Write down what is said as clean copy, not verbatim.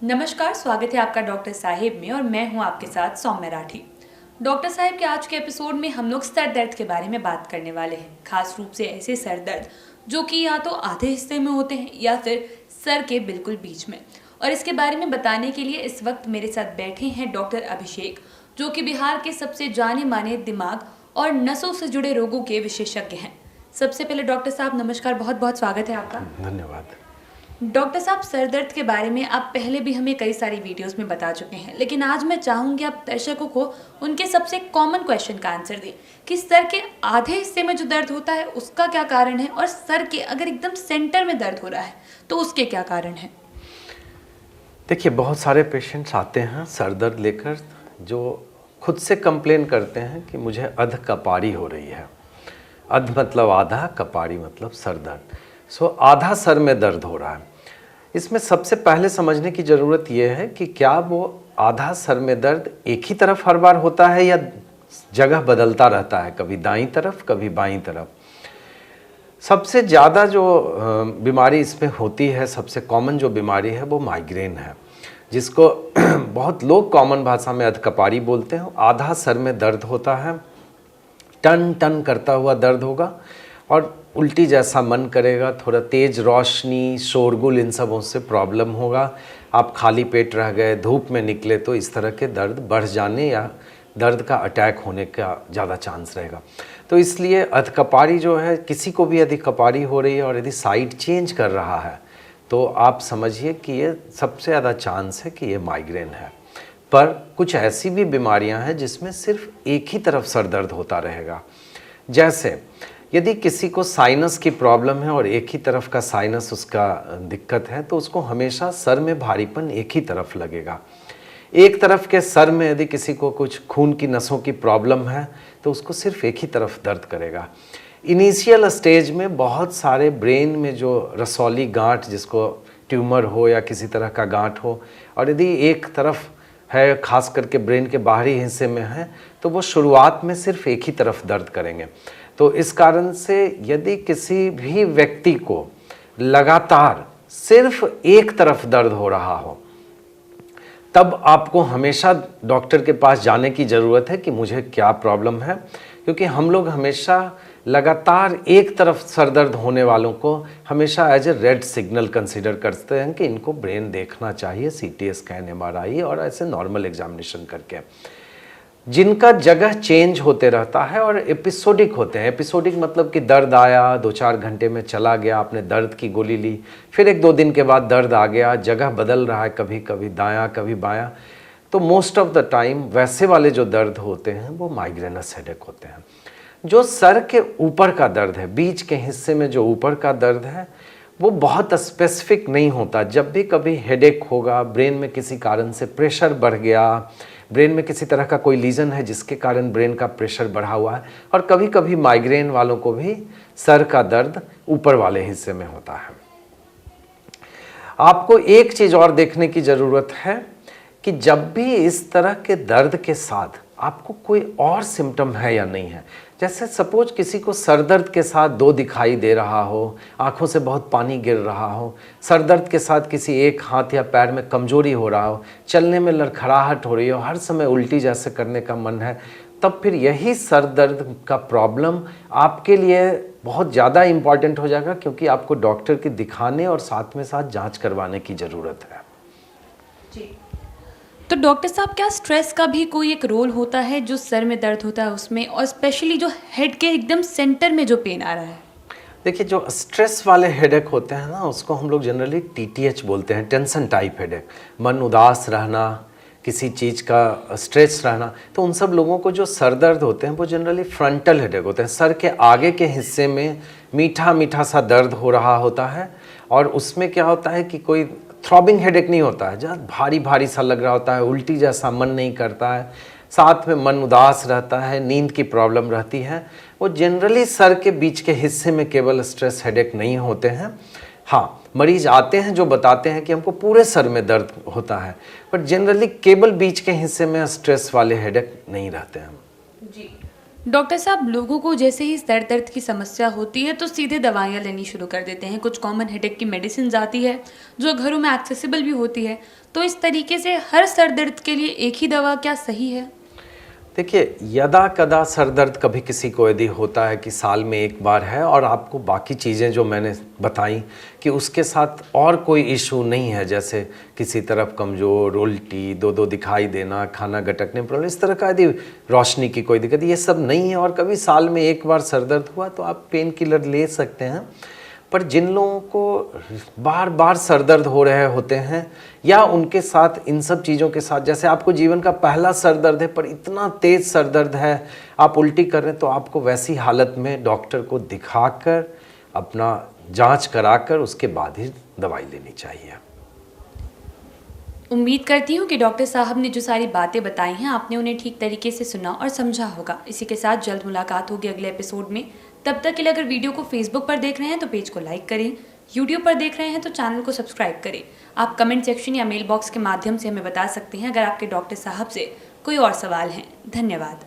नमस्कार, स्वागत है आपका डॉक्टर साहिब में और मैं हूं आपके साथ सौम्य राठी। डॉक्टर साहिब के आज के एपिसोड में हम लोग सर दर्द के बारे में बात करने वाले हैं, खास रूप से ऐसे सर दर्द जो कि या तो आधे हिस्से में होते हैं या फिर सर के बिल्कुल बीच में। और इसके बारे में बताने के लिए इस वक्त मेरे साथ बैठे हैं डॉक्टर अभिषेक, जो कि बिहार के सबसे जाने माने दिमाग और नसों से जुड़े रोगों के विशेषज्ञ हैं। सबसे पहले डॉक्टर साहब नमस्कार, बहुत बहुत स्वागत है आपका। धन्यवाद। डॉक्टर साहब, सर दर्द के बारे में आप पहले भी हमें कई सारी वीडियोस में बता चुके हैं, लेकिन आज मैं चाहूँगी आप दर्शकों को उनके सबसे कॉमन क्वेश्चन का आंसर दें कि सर के आधे हिस्से में जो दर्द होता है उसका क्या कारण है, और सर के अगर एकदम सेंटर में दर्द हो रहा है तो उसके क्या कारण है। देखिए, बहुत सारे पेशेंट्स आते हैं सर दर्द लेकर जो खुद से कंप्लेन करते हैं कि मुझे अध कपारी हो रही है। अध मतलब आधा, कपारी मतलब सर दर्द। आधा सर में दर्द हो रहा है। इसमें सबसे पहले समझने की ज़रूरत यह है कि क्या वो आधा सर में दर्द एक ही तरफ हर बार होता है या जगह बदलता रहता है, कभी दाईं तरफ कभी बाईं तरफ। सबसे ज़्यादा जो बीमारी इसमें होती है, सबसे कॉमन जो बीमारी है वो माइग्रेन है, जिसको बहुत लोग कॉमन भाषा में अधकपारी बोलते हैं। आधा सर में दर्द होता है, टन टन करता हुआ दर्द होगा और उल्टी जैसा मन करेगा, थोड़ा तेज़ रोशनी, शोरगुल, इन सबों से प्रॉब्लम होगा। आप खाली पेट रह गए, धूप में निकले तो इस तरह के दर्द बढ़ जाने या दर्द का अटैक होने का ज़्यादा चांस रहेगा। तो इसलिए अधकपारी जो है, किसी को भी यदि कपारी हो रही है और यदि साइड चेंज कर रहा है तो आप समझिए कि ये सबसे ज़्यादा चांस है कि ये माइग्रेन है। पर कुछ ऐसी भी बीमारियां हैं जिसमें सिर्फ एक ही तरफ सर दर्द होता रहेगा। जैसे यदि किसी को साइनस की प्रॉब्लम है और एक ही तरफ का साइनस उसका दिक्कत है तो उसको हमेशा सर में भारीपन एक ही तरफ लगेगा। एक तरफ के सर में यदि किसी को कुछ खून की नसों की प्रॉब्लम है तो उसको सिर्फ एक ही तरफ दर्द करेगा। इनिशियल स्टेज में बहुत सारे ब्रेन में जो रसौली गांठ, जिसको ट्यूमर हो या किसी तरह का गांठ हो, और यदि एक तरफ है, खास करके ब्रेन के बाहरी हिस्से में है, तो वो शुरुआत में सिर्फ एक ही तरफ दर्द करेंगे। तो इस कारण से यदि किसी भी व्यक्ति को लगातार सिर्फ एक तरफ दर्द हो रहा हो, तब आपको हमेशा डॉक्टर के पास जाने की ज़रूरत है कि मुझे क्या प्रॉब्लम है। क्योंकि हम लोग हमेशा लगातार एक तरफ सर दर्द होने वालों को हमेशा as a red signal consider करते हैं कि इनको ब्रेन देखना चाहिए, सीटी स्कैन, एमआरआई और ऐसे नॉर्मल एग्जामिनेशन करके। जिनका जगह चेंज होते रहता है और एपिसोडिक होते हैं। एपिसोडिक मतलब कि दर्द आया, 2-4 घंटे में चला गया, आपने दर्द की गोली ली, फिर 1-2 दिन के बाद दर्द आ गया, जगह बदल रहा है, कभी कभी दायां कभी बायां। तो मोस्ट ऑफ द टाइम वैसे वाले जो दर्द होते हैं वो माइग्रेनस हेडेक होते हैं। जो सर के ऊपर का दर्द है, बीच के हिस्से में जो ऊपर का दर्द है, वो बहुत स्पेसिफिक नहीं होता। जब भी कभी हेडेक होगा, ब्रेन में किसी कारण से प्रेशर बढ़ गया, ब्रेन में किसी तरह का कोई लीजन है जिसके कारण ब्रेन का प्रेशर बढ़ा हुआ है, और कभी कभी माइग्रेन वालों को भी सर का दर्द ऊपर वाले हिस्से में होता है। आपको एक चीज़ और देखने की ज़रूरत है कि जब भी इस तरह के दर्द के साथ आपको कोई और सिम्टम है या नहीं है। जैसे सपोज किसी को सर दर्द के साथ दो दिखाई दे रहा हो, आंखों से बहुत पानी गिर रहा हो, सर दर्द के साथ किसी एक हाथ या पैर में कमजोरी हो रहा हो, चलने में लड़खड़ाहट हो रही हो, हर समय उल्टी जैसे करने का मन है, तब फिर यही सर दर्द का प्रॉब्लम आपके लिए बहुत ज़्यादा इम्पॉर्टेंट हो जाएगा, क्योंकि आपको डॉक्टर के दिखाने और साथ में साथ जाँच करवाने की ज़रूरत है। जी, तो डॉक्टर साहब, क्या स्ट्रेस का भी कोई एक रोल होता है जो सर में दर्द होता है उसमें, और स्पेशली जो हेड के एकदम सेंटर में जो पेन आ रहा है? देखिए, जो स्ट्रेस वाले हेडेक होते हैं ना, उसको हम लोग जनरली टीटीएच बोलते हैं, टेंशन टाइप हेडेक। मन उदास रहना, किसी चीज़ का स्ट्रेस रहना, तो उन सब लोगों को जो सर दर्द होते हैं वो जनरली फ्रंटल हेडेक होते हैं। सर के आगे के हिस्से में मीठा मीठा सा दर्द हो रहा होता है, और उसमें क्या होता है कि कोई थ्रॉबिंग हेडेक नहीं होता है, जहाँ भारी भारी सा लग रहा होता है, उल्टी जैसा मन नहीं करता है, साथ में मन उदास रहता है, नींद की प्रॉब्लम रहती है। वो जनरली सर के बीच के हिस्से में केवल स्ट्रेस हेडेक नहीं होते हैं। हाँ, मरीज आते हैं जो बताते हैं कि हमको पूरे सर में दर्द होता है, पर जनरली केवल बीच के हिस्से में स्ट्रेस वाले हेडेक नहीं रहते हैं। जी, डॉक्टर साहब, लोगों को जैसे ही सर दर्द की समस्या होती है तो सीधे दवाइयाँ लेनी शुरू कर देते हैं। कुछ कॉमन हेडेक की मेडिसिन आती है जो घरों में एक्सेसिबल भी होती है। तो इस तरीके से हर सर दर्द के लिए एक ही दवा क्या सही है? देखिए, यदा कदा सर दर्द कभी किसी को यदि होता है कि साल में एक बार है और आपको बाकी चीज़ें जो मैंने बताई कि उसके साथ और कोई इशू नहीं है, जैसे किसी तरफ कमज़ोर, उल्टी, दो दो दिखाई देना, खाना गटकने प्रॉब्लम, इस तरह का यदि रोशनी की कोई दिक्कत, ये सब नहीं है और कभी साल में एक बार सर दर्द हुआ तो आप पेन किलर ले सकते हैं। पर जिन लोगों को बार बार सर दर्द हो रहे होते हैं या उनके साथ इन सब चीज़ों के साथ, जैसे आपको जीवन का पहला सर दर्द है पर इतना तेज़ सर दर्द है, आप उल्टी कर रहे हैं, तो आपको वैसी हालत में डॉक्टर को दिखाकर अपना जांच कराकर उसके बाद ही दवाई लेनी चाहिए। उम्मीद करती हूँ कि डॉक्टर साहब ने जो सारी बातें बताई हैं आपने उन्हें ठीक तरीके से सुना और समझा होगा। इसी के साथ जल्द मुलाकात होगी अगले एपिसोड में। तब तक के लिए अगर वीडियो को फेसबुक पर देख रहे हैं तो पेज को लाइक करें, यूट्यूब पर देख रहे हैं तो चैनल को सब्सक्राइब करें। आप कमेंट सेक्शन या मेल बॉक्स के माध्यम से हमें बता सकते हैं अगर आपके डॉक्टर साहब से कोई और सवाल हैं। धन्यवाद।